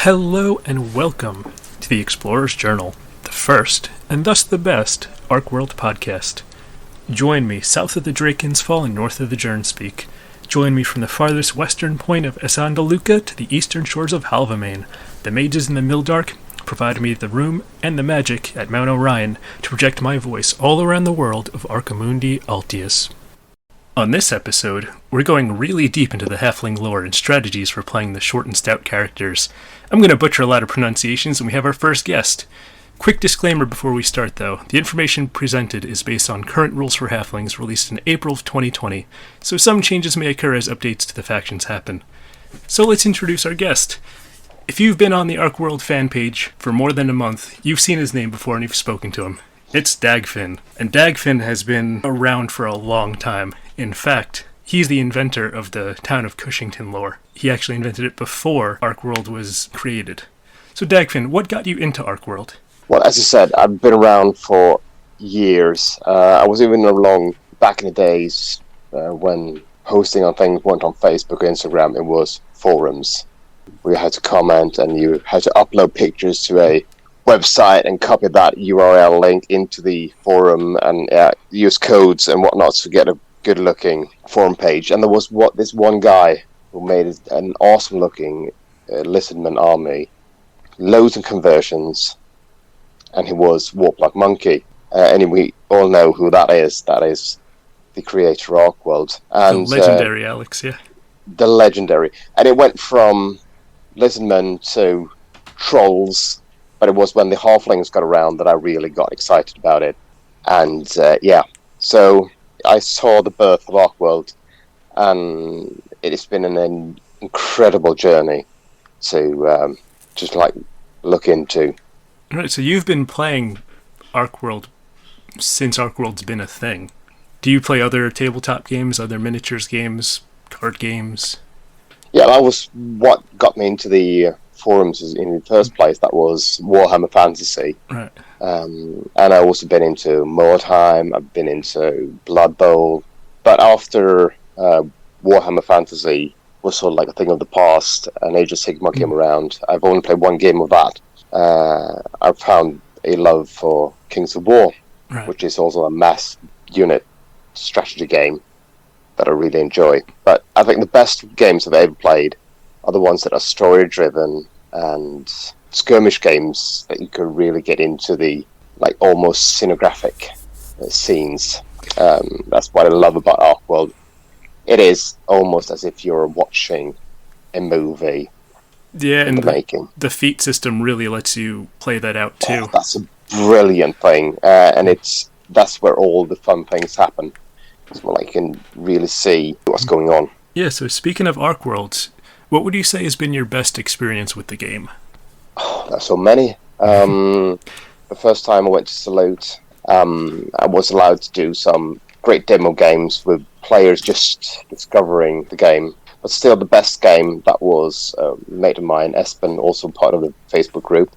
Hello and welcome to the Explorer's Journal, the first, and thus the best, ArkWorld podcast. Join me south of the Draken's Fall and north of the Jernspeak. Join me from the farthest western point of Essandaluca to the eastern shores of Halvamain. The mages in the Mildark provide me the room and the magic at Mount Orion to project my voice all around the world of Archimundi Altius. On this episode, we're going really deep into the Halfling lore and strategies for playing the short and stout characters. I'm going to butcher a lot of pronunciations, and we have our first guest. Quick disclaimer before we start, though. The information presented is based on current rules for Halflings released in April of 2020, so some changes may occur as updates to the factions happen. So let's introduce our guest. If you've been on the ArkWorld fan page for more than a month, you've seen his name before and you've spoken to him. It's Dagfinn, and Dagfinn has been around for a long time. In fact, he's the inventor of the town of Cushington lore. He actually invented it before ArkWorld was created. So Dagfinn, what got you into ArkWorld? Well, as I said, I've been around for years. I was even along back in the days when posting on things weren't on Facebook or Instagram. It was forums. We had to comment and you had to upload pictures to a website and copy that URL link into the forum and use codes and whatnot to get a good-looking forum page. And there was this one guy who made an awesome-looking lizardman army, loads of conversions, and he was Warp Like Monkey. And we all know who that is. That is the creator of ArkWorld. And the legendary Alex, yeah. The legendary. And it went from lizardmen to trolls, but it was when the Halflings got around that I really got excited about it. And so I saw the birth of ArkWorld, and it has been an incredible journey to just look into. Right, so you've been playing ArkWorld since ArkWorld's been a thing. Do you play other tabletop games, other miniatures games, card games? Yeah, that was what got me into the forums in the first place. That was Warhammer Fantasy. Right. And I've also been into Mordheim, I've been into Blood Bowl. But after Warhammer Fantasy was sort of like a thing of the past, and Age of Sigmar came around, I've only played one game of that. I've found a love for Kings of War, right, which is also a mass unit strategy game that I really enjoy. But I think the best games I've ever played are the ones that are story-driven and skirmish games that you can really get into the almost scenographic scenes. That's what I love about ArkWorld. It is almost as if you're watching a movie. Yeah, and making. The feat system really lets you play that out too. Oh, that's a brilliant thing, and that's where all the fun things happen. It's where I can really see what's going on. Yeah, so speaking of ArkWorlds, what would you say has been your best experience with the game? Oh, there's so many. The first time I went to Salute, I was allowed to do some great demo games with players just discovering the game. But still, the best game that was a mate of mine, Espen, also part of the Facebook group.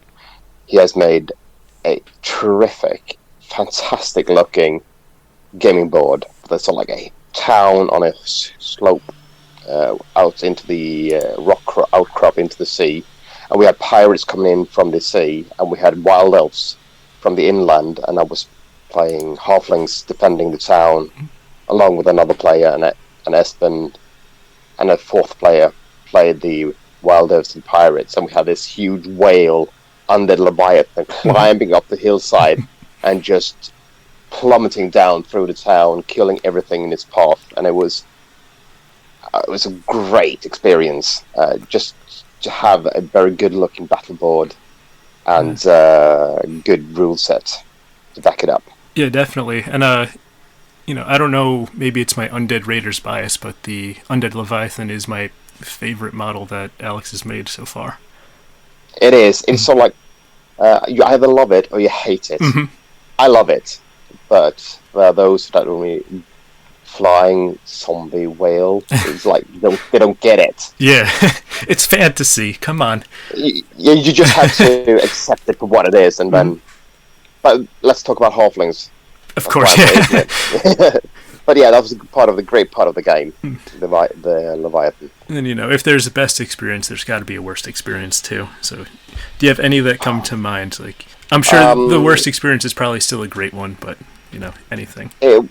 He has made a terrific, fantastic-looking gaming board. There's sort of like a town on a slope out into the rock outcrop into the sea. And we had pirates coming in from the sea, and we had wild elves from the inland, and I was playing Halflings defending the town, along with another player, and Espen and a fourth player played the wild elves and pirates, and we had this huge whale, undead Leviathan, climbing up the hillside and just plummeting down through the town, killing everything in its path. And it was a great experience, just to have a very good-looking battle board and good rule set to back it up. Yeah, definitely. And I don't know, maybe it's my Undead Raiders bias, but the Undead Leviathan is my favorite model that Alex has made so far. It is. It's sort of like you either love it or you hate it. Mm-hmm. I love it, but there are those that only flying zombie whale. It's like they don't get it. Yeah, it's fantasy. Come on. You just have to accept it for what it is, and then. But let's talk about Halflings. Of course, yeah. But yeah, that was a great part of the game, the Leviathan. And then, if there's a best experience, there's got to be a worst experience too. So, do you have any that come to mind? Like, I'm sure the worst experience is probably still a great one, but anything. I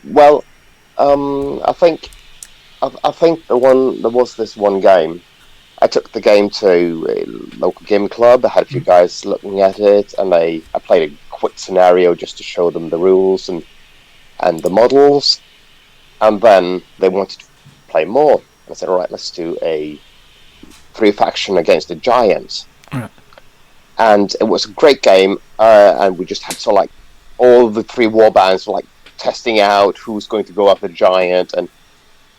think there was this one game. I took the game to a local game club. I had a few guys looking at it, and I played a quick scenario just to show them the rules and the models. And then they wanted to play more. I said, all right, let's do a 3-faction against the giants. Right. And it was a great game, and we just had all the 3 warbands were testing out who's going to go after the giant, and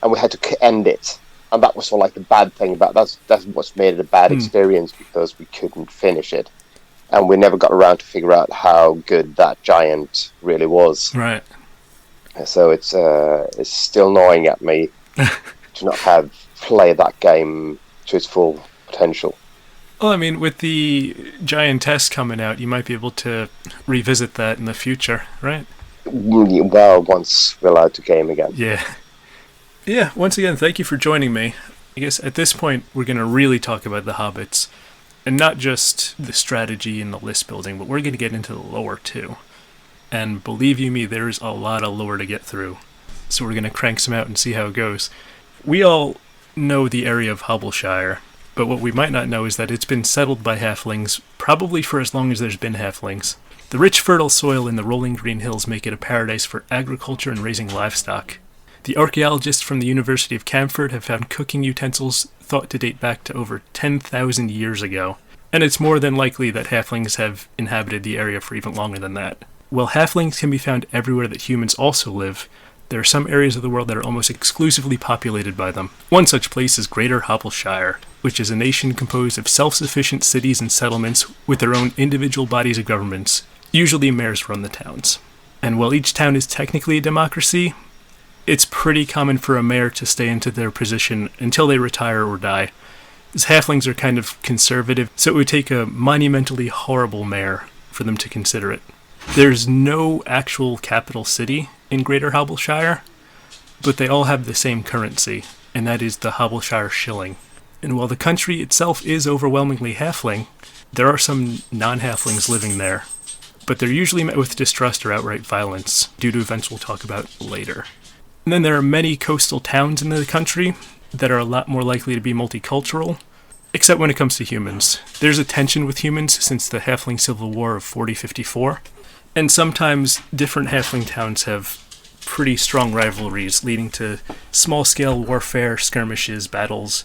we had to end it. And that was the bad thing about that's what's made it a bad experience, because we couldn't finish it, and we never got around to figure out how good that giant really was. Right. So it's still gnawing at me to not have played that game to its full potential. Well, I mean, with the giantess coming out, you might be able to revisit that in the future, right? Well, once we're allowed to game again. Yeah. Yeah, once again, thank you for joining me. I guess at this point, we're going to really talk about the hobbits, and not just the strategy and the list building, but we're going to get into the lore too. And believe you me, there's a lot of lore to get through. So we're going to crank some out and see how it goes. We all know the area of Hubbleshire, but what we might not know is that it's been settled by halflings probably for as long as there's been halflings. The rich, fertile soil in the rolling green hills make it a paradise for agriculture and raising livestock. The archaeologists from the University of Camford have found cooking utensils thought to date back to over 10,000 years ago, and it's more than likely that halflings have inhabited the area for even longer than that. While halflings can be found everywhere that humans also live, there are some areas of the world that are almost exclusively populated by them. One such place is Greater Hubbleshire, which is a nation composed of self-sufficient cities and settlements with their own individual bodies of governments. Usually mayors run the towns. And while each town is technically a democracy, it's pretty common for a mayor to stay into their position until they retire or die, as halflings are kind of conservative, so it would take a monumentally horrible mayor for them to consider it. There's no actual capital city in Greater Hubbleshire, but they all have the same currency, and that is the Hubbleshire shilling. And while the country itself is overwhelmingly halfling, there are some non-halflings living there, but they're usually met with distrust or outright violence, due to events we'll talk about later. And then there are many coastal towns in the country that are a lot more likely to be multicultural, except when it comes to humans. There's a tension with humans since the Halfling Civil War of 4054, and sometimes different halfling towns have pretty strong rivalries, leading to small-scale warfare, skirmishes, battles,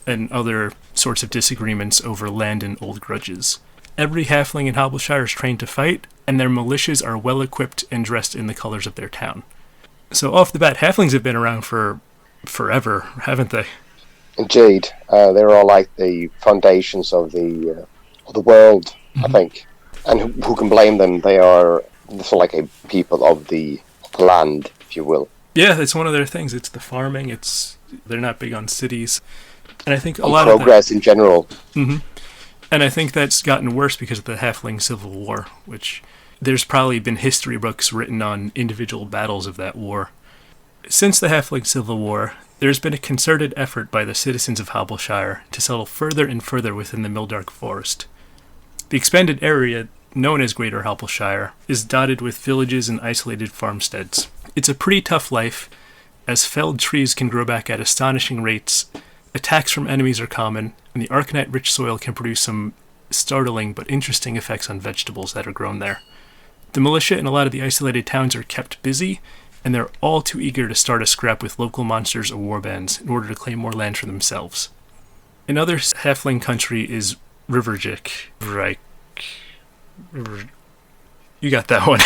and other sorts of disagreements over land and old grudges. Every halfling in Hubbleshire is trained to fight, and their militias are well-equipped and dressed in the colors of their town. So off the bat, halflings have been around for forever, haven't they? Indeed. They're all like the foundations of the world, I think. And who can blame them? They're sort of like a people of the land, if you will. Yeah, that's one of their things. It's the farming. They're not big on cities. And I think a lot progress of that, in general. Mm-hmm. And I think that's gotten worse because of the Halfling Civil War, which there's probably been history books written on individual battles of that war. Since the Halfling Civil War, there's been a concerted effort by the citizens of Hubbleshire to settle further and further within the Mildark Forest. The expanded area, known as Greater Hubbleshire, is dotted with villages and isolated farmsteads. It's a pretty tough life, as felled trees can grow back at astonishing rates, attacks from enemies are common, and the arcanite-rich soil can produce some startling but interesting effects on vegetables that are grown there. The militia in a lot of the isolated towns are kept busy, and they're all too eager to start a scrap with local monsters or warbands in order to claim more land for themselves. Another halfling country is Riverjik. You got that one.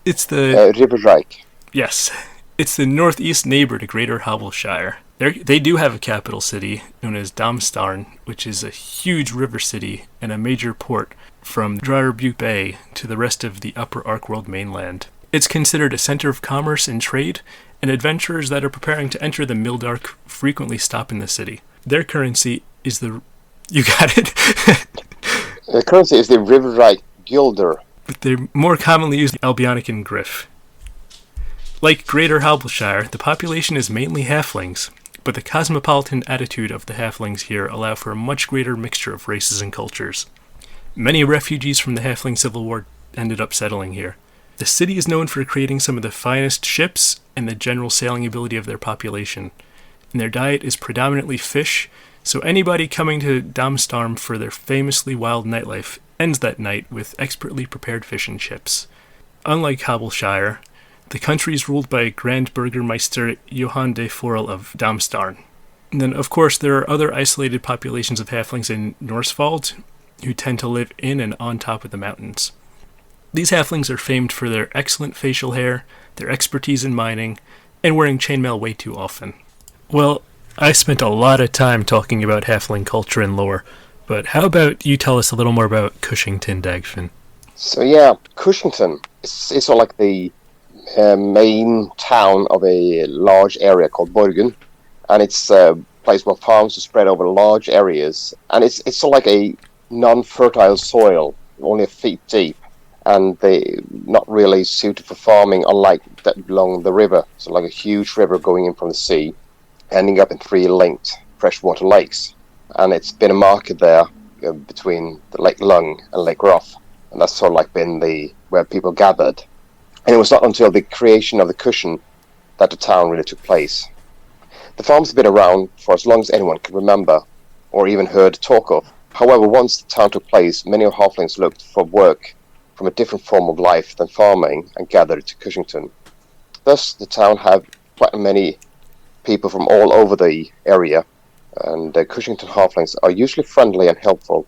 It's the... Riverjik. Yes. It's the northeast neighbor to Greater Hubbleshire. They do have a capital city known as Domstarn, which is a huge river city and a major port from Drarbuke Bay to the rest of the upper Arkworld mainland. It's considered a center of commerce and trade, and adventurers that are preparing to enter the Mildark frequently stop in the city. Their currency is the... You got it? The currency is the Riverjik Guilder. But they more commonly use the Albionican Griff. Like Greater Hubbleshire, the population is mainly halflings, but the cosmopolitan attitude of the halflings here allow for a much greater mixture of races and cultures. Many refugees from the Halfling Civil War ended up settling here. The city is known for creating some of the finest ships and the general sailing ability of their population, and their diet is predominantly fish, so anybody coming to Damstarm for their famously wild nightlife ends that night with expertly prepared fish and chips. Unlike Hubbleshire, the country is ruled by Grand Burgermeister Johann de Forel of Damstarn. And then, of course, there are other isolated populations of halflings in Norswald, who tend to live in and on top of the mountains. These halflings are famed for their excellent facial hair, their expertise in mining, and wearing chainmail way too often. Well, I spent a lot of time talking about halfling culture and lore, but how about you tell us a little more about Cushington, Dagfinn? So yeah, Cushington is sort of like the main town of a large area called Borgen, and it's a place where farms are spread over large areas, and it's sort of like a non-fertile soil, only a feet deep, and they not really suited for farming, unlike that along the river. So like a huge river going in from the sea, ending up in 3 linked freshwater lakes, and it's been a market there between the Lake Lung and Lake Roth, and that's sort of like been where people gathered. And it was not until the creation of the Cushion that the town really took place. The farms have been around for as long as anyone can remember, or even heard talk of. However, once the town took place, many of halflings looked for work from a different form of life than farming and gathered to Cushington. Thus, the town had quite many people from all over the area, and the Cushington halflings are usually friendly and helpful.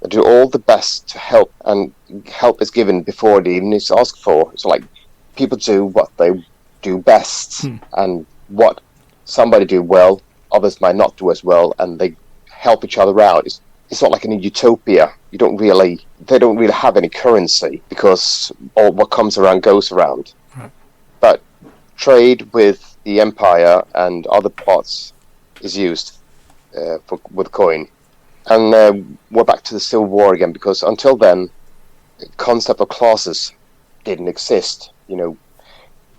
They do all the best to help, and help is given before they even is asked for. So like, people do what they do best, and what somebody do well, others might not do as well, and they help each other out. It's not like in a utopia. They don't really have any currency, because all what comes around goes around. Right. But trade with the Empire and other parts is used with coin. And we're back to the Civil War again, because until then, the concept of classes didn't exist. You know,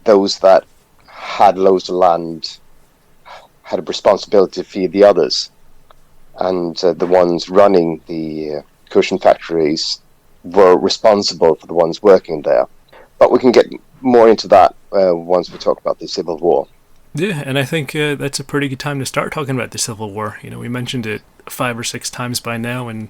those that had loads of land had a responsibility to feed the others, and the ones running the cushion factories were responsible for the ones working there. But we can get more into that once we talk about the Civil War. Yeah, and I think that's a pretty good time to start talking about the Civil War. You know, we mentioned it 5 or 6 times by now, and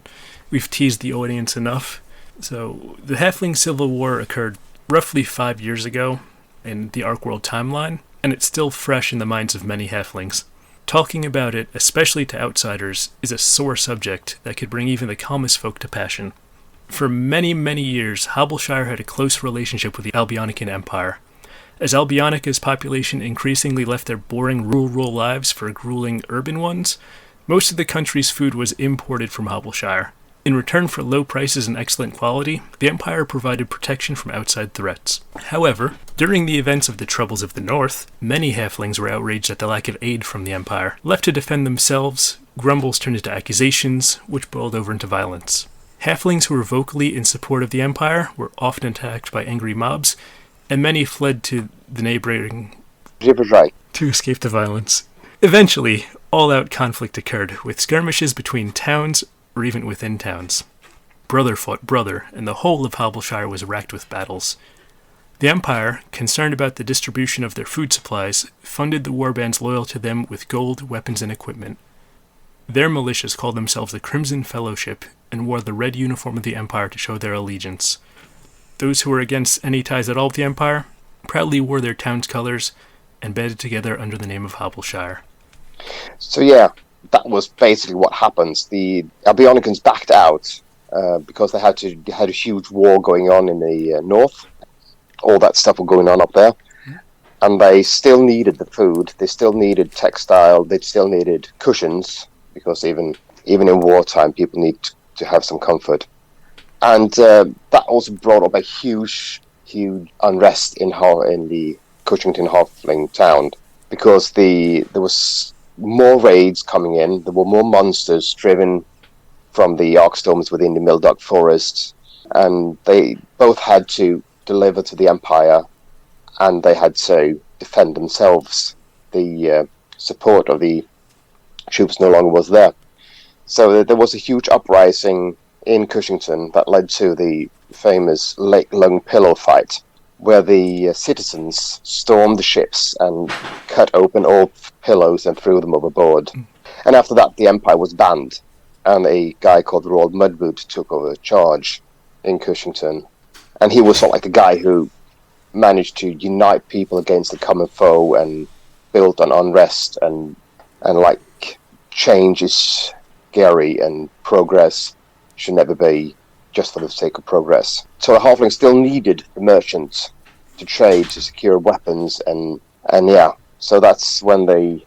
we've teased the audience enough. So, the Halfling Civil War occurred roughly 5 years ago in the Arkworld timeline, and it's still fresh in the minds of many halflings. Talking about it, especially to outsiders, is a sore subject that could bring even the calmest folk to passion. For many, many years, Hubbleshire had a close relationship with the Albionican Empire. As Albionica's population increasingly left their boring rural lives for grueling urban ones, most of the country's food was imported from Hubbleshire. In return for low prices and excellent quality, the Empire provided protection from outside threats. However, during the events of the Troubles of the North, many halflings were outraged at the lack of aid from the Empire. Left to defend themselves, grumbles turned into accusations, which boiled over into violence. Halflings who were vocally in support of the Empire were often attacked by angry mobs, and many fled to the neighboring to escape the violence. Eventually, all-out conflict occurred, with skirmishes between towns or even within towns. Brother fought brother, and the whole of Hubbleshire was racked with battles. The Empire, concerned about the distribution of their food supplies, funded the warbands loyal to them with gold, weapons, and equipment. Their militias called themselves the Crimson Fellowship and wore the red uniform of the Empire to show their allegiance. Those who were against any ties at all with the Empire proudly wore their town's colors and banded together under the name of Hubbleshire. So yeah, that was basically what happens. The Albionicans backed out because they had a huge war going on in the north. All that stuff was going on up there, and they still needed the food. They still needed textile. They still needed cushions, because even in wartime, people need to have some comfort. And that also brought up a huge unrest in the Cushington Halfling town, because there was more raids coming in. There were more monsters driven from the Arkstones within the Mildog Forest, and they both had to deliver to the Empire, and they had to defend themselves. The support of the troops no longer was there. So there was a huge uprising in Cushington that led to the famous Lake Lung Pillow fight, where the citizens stormed the ships and cut open all pillows and threw them overboard. And after that, the Empire was banned, and a guy called Roald Mudboot took over charge in Cushington. And he was sort of like the guy who managed to unite people against the common foe and built on unrest and like change is scary and progress should never be just for the sake of progress. So the Halfling still needed the merchants to trade, to secure weapons, and yeah. So that's when the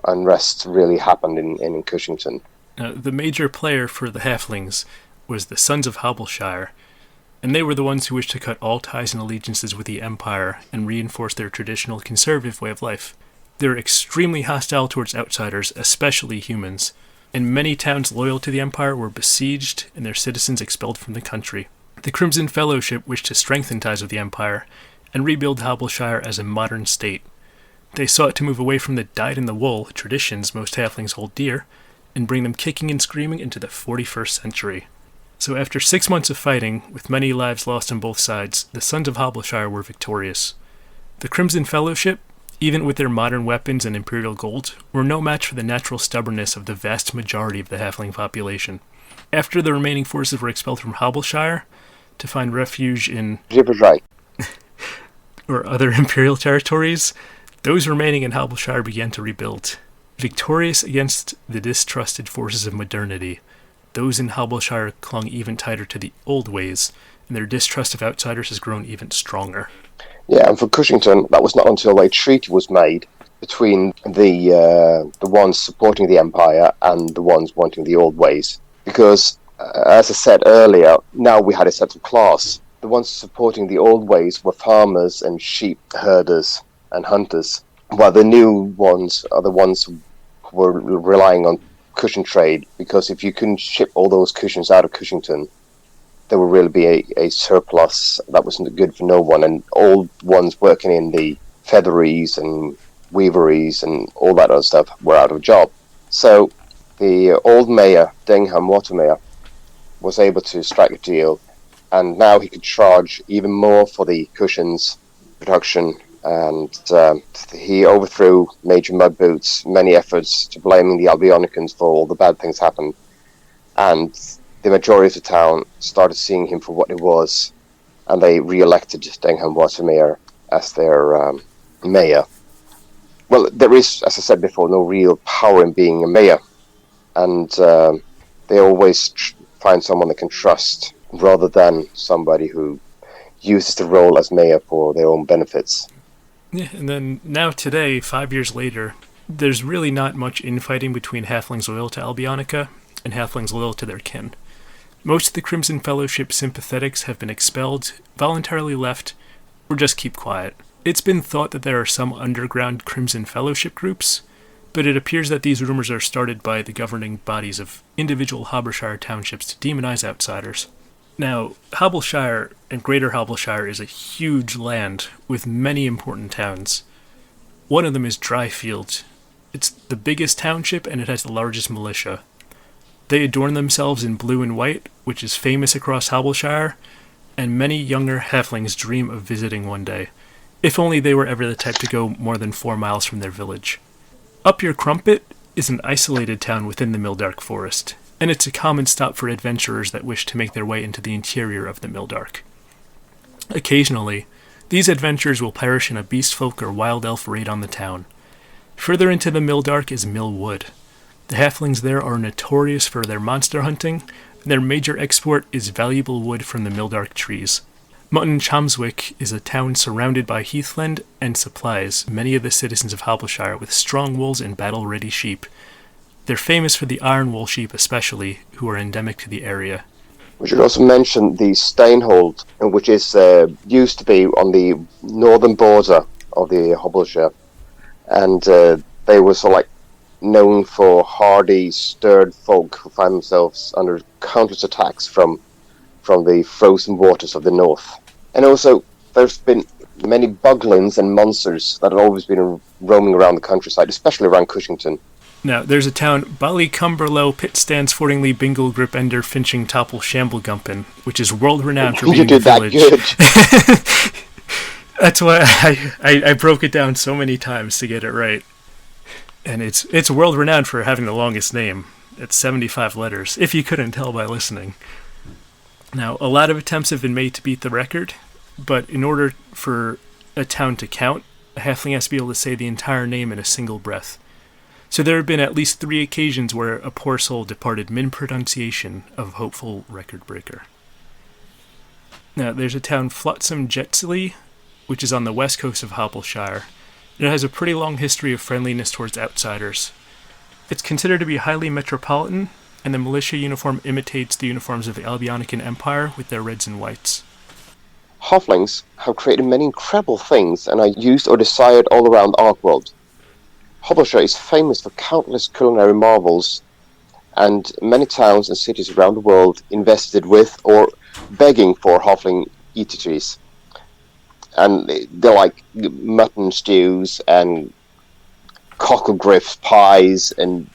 unrest really happened in Cushington. The major player for the Halflings was the Sons of Hubbleshire, and they were the ones who wished to cut all ties and allegiances with the Empire and reinforce their traditional conservative way of life. They were extremely hostile towards outsiders, especially humans, and many towns loyal to the Empire were besieged and their citizens expelled from the country. The Crimson Fellowship wished to strengthen ties with the Empire and rebuild Hubbleshire as a modern state. They sought to move away from the dyed-in-the-wool traditions most halflings hold dear and bring them kicking and screaming into the 41st century. So after 6 months of fighting, with many lives lost on both sides, the Sons of Hubbleshire were victorious. The Crimson Fellowship, even with their modern weapons and imperial gold, were no match for the natural stubbornness of the vast majority of the halfling population. After the remaining forces were expelled from Hubbleshire to find refuge in or other imperial territories, those remaining in Hubbleshire began to rebuild. Victorious against the distrusted forces of modernity, those in Hubbleshire clung even tighter to the old ways, and their distrust of outsiders has grown even stronger. Yeah, and for Cushington, that was not until a treaty was made between the ones supporting the Empire and the ones wanting the old ways. Because, as I said earlier, now we had a set of class. The ones supporting the old ways were farmers and sheep herders and hunters, while the new ones are the ones who were relying on cushion trade, because if you couldn't ship all those cushions out of Cushington, there would really be a surplus that wasn't good for no one, and all ones working in the featheries and weaveries and all that other stuff were out of a job. So the old mayor, Dingham Watermayor, was able to strike a deal, and now he could charge even more for the cushions production, and he overthrew Major Mudboot's many efforts to blaming the Albionicans for all the bad things happened, and the majority of the town started seeing him for what he was, and they re-elected Dingham Watermayor as their mayor. Well, there is, as I said before, no real power in being a mayor, and they always find someone they can trust rather than somebody who uses the role as mayor for their own benefits. Yeah, and then now today, 5 years later, there's really not much infighting between halflings loyal to Albionica and halflings loyal to their kin. Most of the Crimson Fellowship sympathetics have been expelled, voluntarily left, or just keep quiet. It's been thought that there are some underground Crimson Fellowship groups, but it appears that these rumors are started by the governing bodies of individual Hubbleshire townships to demonize outsiders. Now, Hubbleshire and Greater Hubbleshire is a huge land with many important towns. One of them is Dryfield. It's the biggest township and it has the largest militia. They adorn themselves in blue and white, which is famous across Hubbleshire, and many younger halflings dream of visiting one day, if only they were ever the type to go more than 4 miles from their village. Up Your Crumpet is an isolated town within the Mildark Forest, and it's a common stop for adventurers that wish to make their way into the interior of the Mildark. Occasionally, these adventurers will perish in a beast folk or wild elf raid on the town. Further into the Mildark is Millwood. The halflings there are notorious for their monster hunting, and their major export is valuable wood from the Mildark trees. Mutton Cholmswick is a town surrounded by heathland and supplies many of the citizens of Hubbleshire with strong wolves and battle-ready sheep. They're famous for the iron wool sheep especially, who are endemic to the area. We should also mention the Stainhold, which is used to be on the northern border of the Hubbleshire, and they were sort of like known for hardy, stirred folk who find themselves under countless attacks from the frozen waters of the north. And also, there's been many boglins and monsters that had always been roaming around the countryside, especially around Cushington. Now, there's a town, Ballycumberlow, Pit Stands, Fordingly, Bingle, Grip Ender, Finching, Topple, Shamblegumpen, which is world renowned for being a village. You did that good. That's why I broke it down so many times to get it right. And it's world renowned for having the longest name. It's 75 letters, if you couldn't tell by listening. Now, a lot of attempts have been made to beat the record, but in order for a town to count, a halfling has to be able to say the entire name in a single breath. So there have been at least 3 occasions where a poor soul departed min-pronunciation of hopeful record breaker. Now, there's a town, Flotsam Jetsley, which is on the west coast of Hubbleshire. It has a pretty long history of friendliness towards outsiders. It's considered to be highly metropolitan, and the militia uniform imitates the uniforms of the Albionican Empire with their reds and whites. Halflings have created many incredible things and are used or desired all around Arkworld. Hubbleshire is famous for countless culinary marvels, and many towns and cities around the world invested with or begging for halfling eateries. And they're like mutton stews and cocklegriff pies, and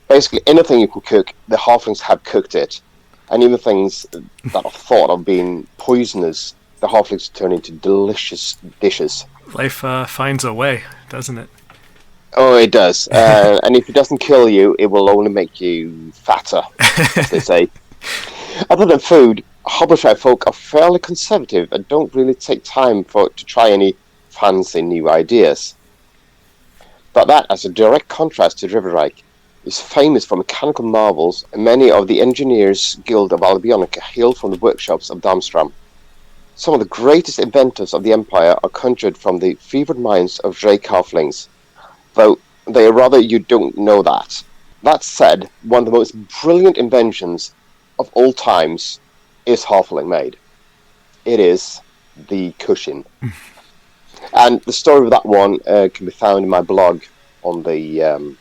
basically anything you can cook, the halflings have cooked it. And even things that are thought of being poisonous, the halflings turn into delicious dishes. Life finds a way, doesn't it? Oh, it does. And if it doesn't kill you, it will only make you fatter, as they say. Other than food, Hubbleshire folk are fairly conservative and don't really take time to try any fancy new ideas. But that, as a direct contrast to Riverreich, is famous for mechanical marvels, and many of the Engineers Guild of Albionica hail from the workshops of Darmstrom. Some of the greatest inventors of the Empire are conjured from the fevered minds of Drake halflings, though they are rather you don't know that. That said, one of the most brilliant inventions of all times is halfling made. It is the cushion. And the story of that one can be found in my blog on the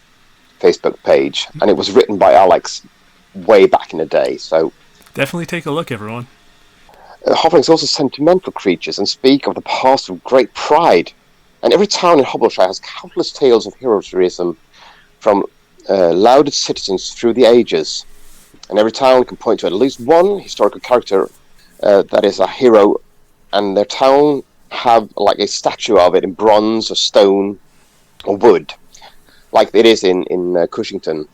Facebook page, and it was written by Alex way back in the day, so definitely take a look, everyone. Halflings are also sentimental creatures and speak of the past with great pride, and every town in Hubbleshire has countless tales of heroism from lauded citizens through the ages, and every town can point to at least one historical character that is a hero, and their town have like a statue of it in bronze or stone or wood, like it is in Cushington.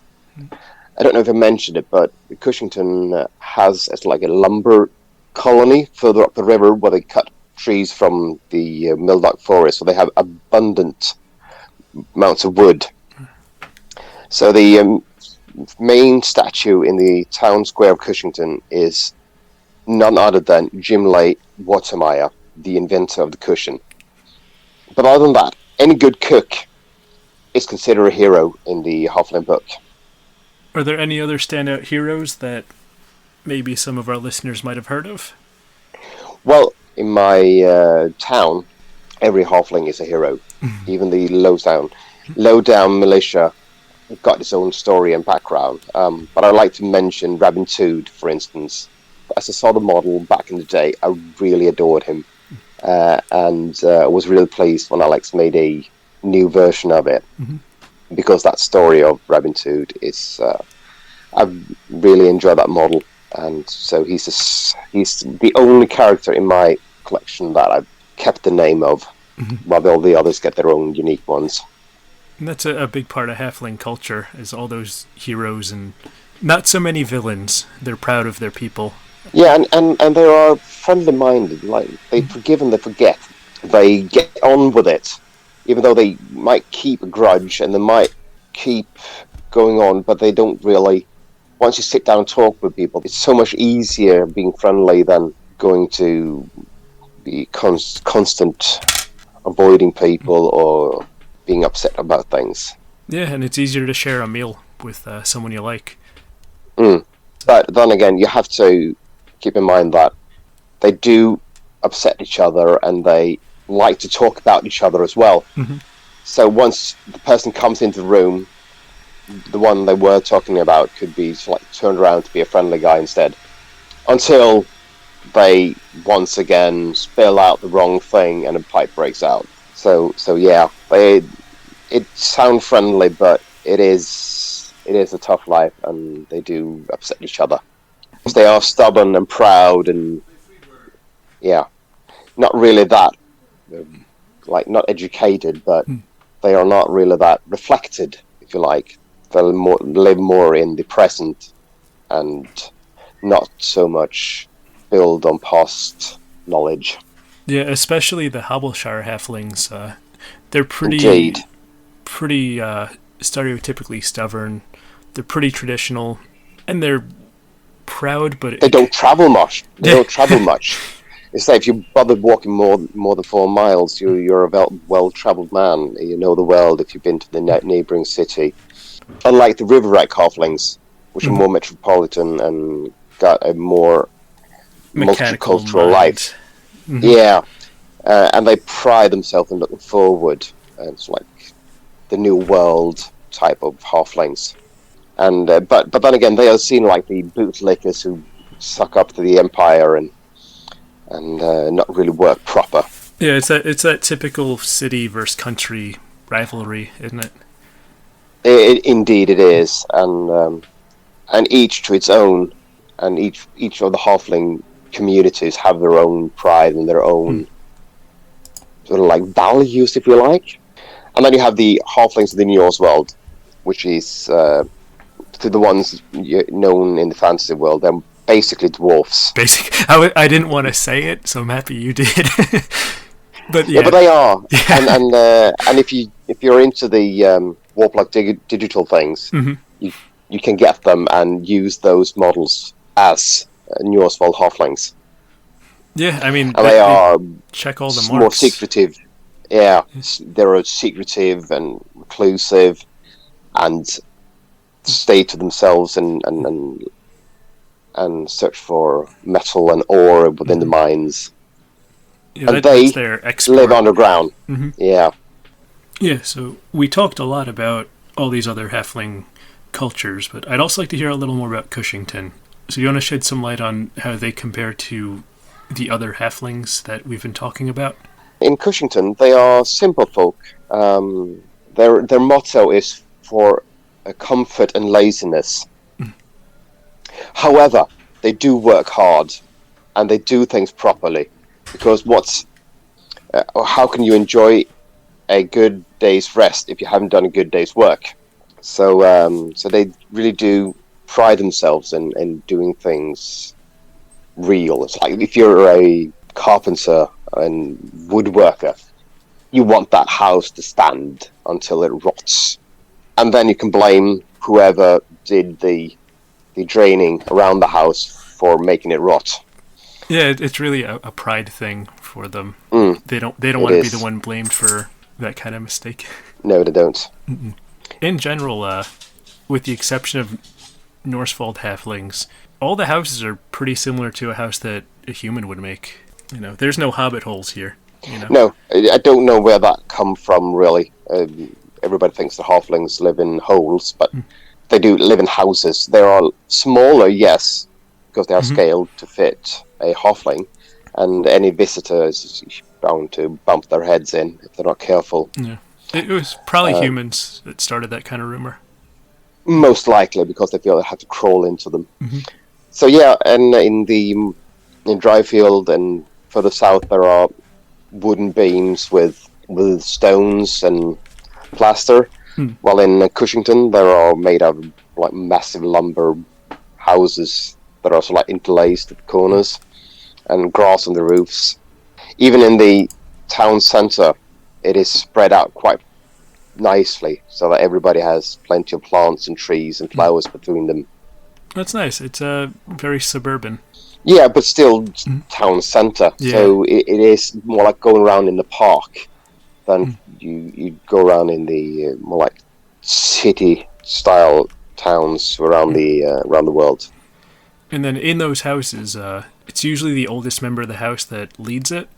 I don't know if I mentioned it, but Cushington has like a lumber colony further up the river where they cut trees from the Mildock forest, so they have abundant amounts of wood. So the main statue in the town square of Cushington is none other than Jim Leigh Watermeyer, the inventor of the cushion. But other than that, any good cook is considered a hero in the Halfling book. Are there any other standout heroes that maybe some of our listeners might have heard of? Well, in my town, every halfling is a hero. Even the low-down militia got its own story and background. But I'd like to mention Rabin Tood, for instance. As I saw the model back in the day, I really adored him. And was really pleased when Alex made a new version of it. Because that story of Rabin Tood is... I really enjoy that model. And so he's the only character in my collection that I've kept the name of, while all the others get their own unique ones. And that's a big part of Halfling culture, is all those heroes and not so many villains. They're proud of their people. Yeah, and they are friendly-minded. Like, they forgive and they forget. They get on with it, even though they might keep a grudge and they might keep going on, but they don't really... Once you sit down and talk with people, it's so much easier being friendly than going to be constant avoiding people or being upset about things. Yeah, and it's easier to share a meal with someone you like. But then again, you have to keep in mind that they do upset each other and they like to talk about each other as well. So once the person comes into the room, the one they were talking about could be like turned around to be a friendly guy instead, until they once again spill out the wrong thing and a pipe breaks out. So yeah, it sound friendly, but it is a tough life, and they do upset each other. They are stubborn and proud, and yeah, not really that not educated, but they are not really that reflected, if you like. They live more in the present and not so much build on past knowledge. Yeah, especially the Hubbleshire halflings. They're pretty Indeed. pretty stereotypically stubborn. They're pretty traditional, and they're proud, but They don't travel much. It's like if you bother walking more than 4 miles, you're a well-travelled man. You know the world if you've been to the neighbouring city. Unlike the Riverwreck halflings, which are more metropolitan and got a more mechanical multicultural life. Mm-hmm. Yeah, and they pride themselves in looking forward. It's like the new world type of halflings. And but then again, they are seen like the bootlickers who suck up to the empire and not really work proper. Yeah, it's that typical city versus country rivalry, isn't it? Indeed, it is, and each to its own, and each of the halfling communities have their own pride and their own sort of like values, if you like. And then you have the halflings of the Norse world, which is to the ones known in the fantasy world. They're basically dwarfs. I didn't want to say it, so I'm happy you did. But yeah, but they are. Yeah. And if you're into the warp-like digital things, you can get them and use those models as Norse world halflings. Yeah, I mean, and they are check all the marks. More secretive. Yeah, they're secretive and reclusive, and stay to themselves and search for metal and ore within the mines. Yeah, and they live underground. Mm-hmm. Yeah. Yeah, so we talked a lot about all these other halfling cultures, but I'd also like to hear a little more about Cushington. So you want to shed some light on how they compare to the other halflings that we've been talking about? In Cushington, they are simple folk. Their motto is for comfort and laziness. However, they do work hard, and they do things properly. Because how can you enjoy a good day's rest if you haven't done a good day's work? So they really do pride themselves in doing things real. It's like if you're a carpenter and woodworker, you want that house to stand until it rots, and then you can blame whoever did the draining around the house for making it rot. Yeah, it's really a pride thing for them. They don't want to be the one blamed for that kind of mistake. No, they don't. Mm-mm. In general, with the exception of Norsefold halflings, all the houses are pretty similar to a house that a human would make. You know, there's no hobbit holes here. You know? No, I don't know where that come from, really. Everybody thinks the halflings live in holes, but they do live in houses. They are smaller, yes, because they are scaled to fit a halfling, and any visitor is bound to bump their heads in if they're not careful. Yeah. It was probably humans that started that kind of rumor. Most likely, because they feel they have to crawl into them. So yeah, and in Dryfield and further south, there are wooden beams with stones and plaster. While in Cushington, there are made out of like massive lumber houses that are also like interlaced at the corners, and grass on the roofs. Even in the town centre, it is spread out quite nicely so that everybody has plenty of plants and trees and flowers between them. That's nice. It's very suburban. Yeah, but still town centre. Yeah. So it is more like going around in the park than you go around in the more like city-style towns around the world. And then in those houses, it's usually the oldest member of the house that leads it,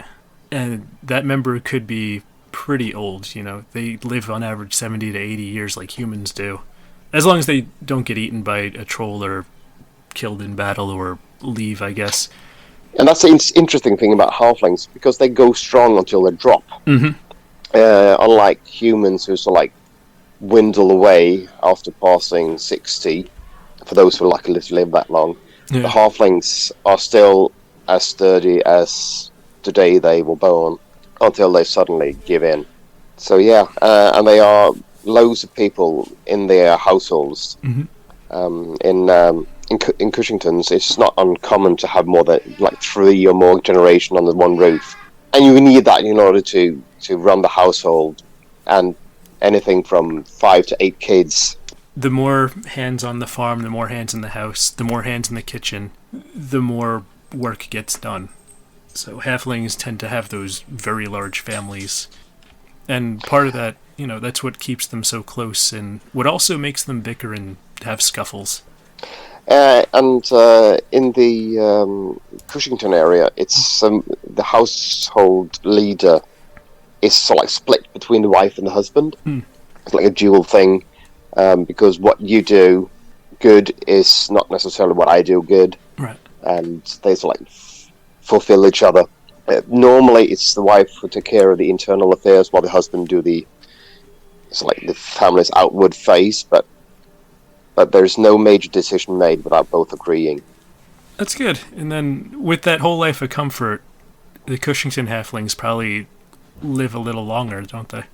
and that member could be pretty old. You know, they live on average 70 to 80 years like humans do, as long as they don't get eaten by a troll or killed in battle or leave, I guess. And that's the interesting thing about halflings, because they go strong until they drop. Mm-hmm. Unlike humans who sort of like dwindle away after passing 60, for those who are lucky to live that long, the halflings are still as sturdy as the day they were born until they suddenly give in. So yeah, and they are loads of people in their households. Mm-hmm. In Cushington's, it's not uncommon to have more than like 3 or more generation under one roof, and you need that in order to run the household, and anything from 5 to 8 kids. The more hands on the farm, the more hands in the house, the more hands in the kitchen, the more work gets done. So halflings tend to have those very large families, and part of that, that's what keeps them so close, and what also makes them bicker and have scuffles. And in the Cushington area, it's the household leader is sort of like split between the wife and the husband. It's like a dual thing, because what you do good is not necessarily what I do good, right? And they sort of like fulfill each other. Normally, it's the wife who take care of the internal affairs, while the husband do the family's outward face, but there's no major decision made without both agreeing. That's good. And then with that whole life of comfort, the Cushington halflings probably live a little longer, don't they?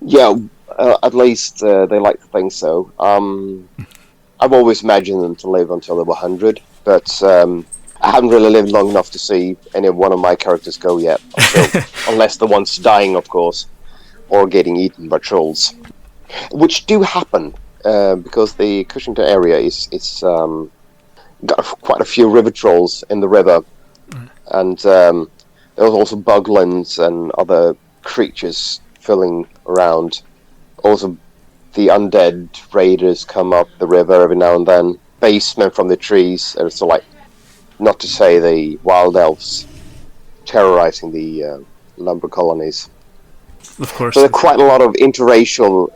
Yeah, at least they like to think so. I've always imagined them to live until they were 100, but I haven't really lived long enough to see any one of my characters go yet, unless the one's dying, of course, or getting eaten by trolls, which do happen. Because the Cushington area it's got quite a few river trolls in the river, and there's also buglands and other creatures filling around. Also, the undead raiders come up the river every now and then. Basemen from the trees, so like, not to say the wild elves terrorizing the lumber colonies. Of course. So there are quite a lot of interracial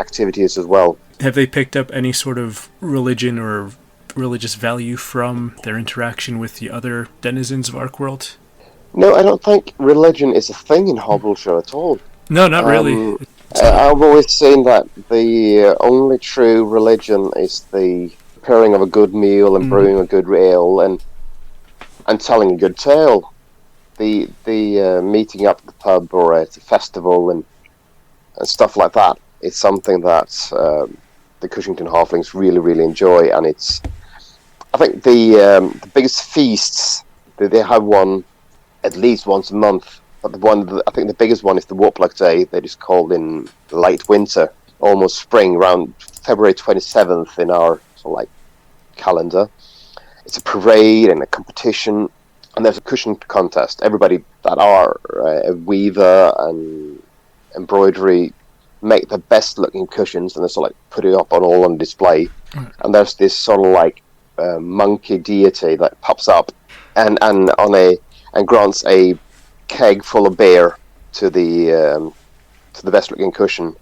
activities as well. Have they picked up any sort of religion or religious value from their interaction with the other denizens of Arkworld? No, I don't think religion is a thing in Hubbleshire at all. No, not really. I've always seen that the only true religion is the preparing of a good meal and brewing a good ale and telling a good tale. The meeting up at the pub or at a festival and stuff like that is something that the Cushington halflings really, really enjoy, and it's, I think, the biggest feasts, they have one at least once a month, but I think the biggest one is the Warpluck Day, that is called in late winter, almost spring, around February 27th in our calendar. It's a parade and a competition, and there's a cushion contest. Everybody that are a weaver and embroidery make the best looking cushions, and they put it up on display. And there's this monkey deity that pops up and grants a keg full of beer to the best looking cushion,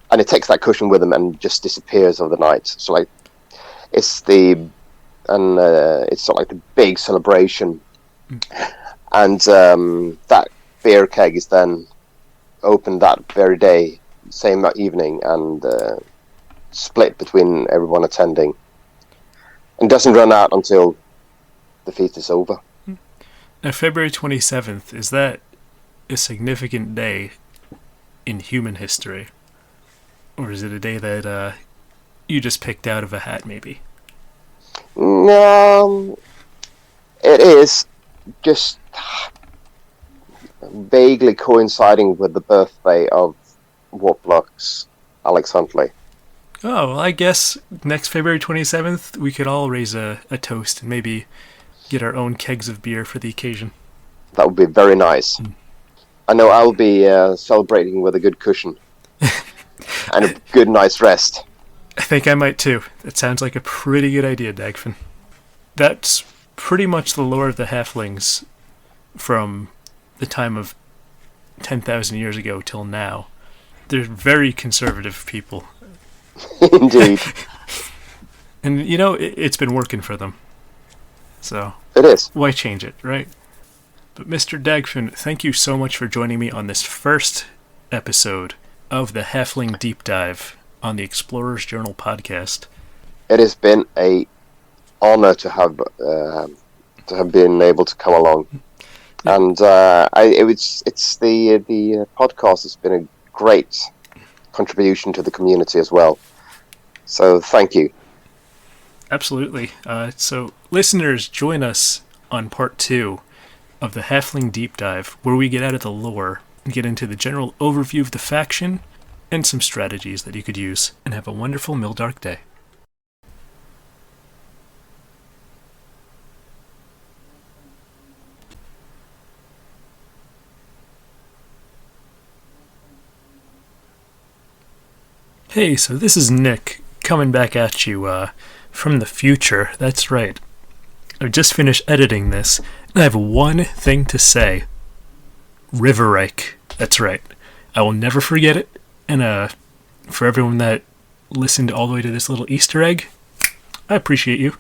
and it takes that cushion with him and just disappears over the night. So it's the big celebration, and that beer keg is then opened that very day, same evening, and split between everyone attending, and doesn't run out until the feast is over. Now, February 27th, is that a significant day in human history? Or is it a day that you just picked out of a hat, maybe? No, it is just vaguely coinciding with the birthday of Warpluck's Alex Huntley. Oh, well, I guess next February 27th, we could all raise a toast and maybe get our own kegs of beer for the occasion. That would be very nice. I know I'll be celebrating with a good cushion and a good night's rest. I think I might too. That sounds like a pretty good idea, Dagfinn. That's pretty much the lore of the halflings from the time of 10,000 years ago till now. They're very conservative people. Indeed. And, it's been working for them. So, It is. Why change it, right? But Mr. Dagfinn, thank you so much for joining me on this first episode of the Halfling Deep Dive on the Explorer's Journal podcast. It has been a honor to have been able to come along, and the podcast has been a great contribution to the community as well. So thank you. Absolutely. So listeners, join us on part 2 of the Halfling Deep Dive, where we get out of the lore and get into the general overview of the faction and some strategies that you could use, and have a wonderful Mildark day. Hey, so this is Nick, coming back at you from the future. That's right. I've just finished editing this, and I have one thing to say. Riverreich. That's right. I will never forget it, and for everyone that listened all the way to this little Easter egg, I appreciate you.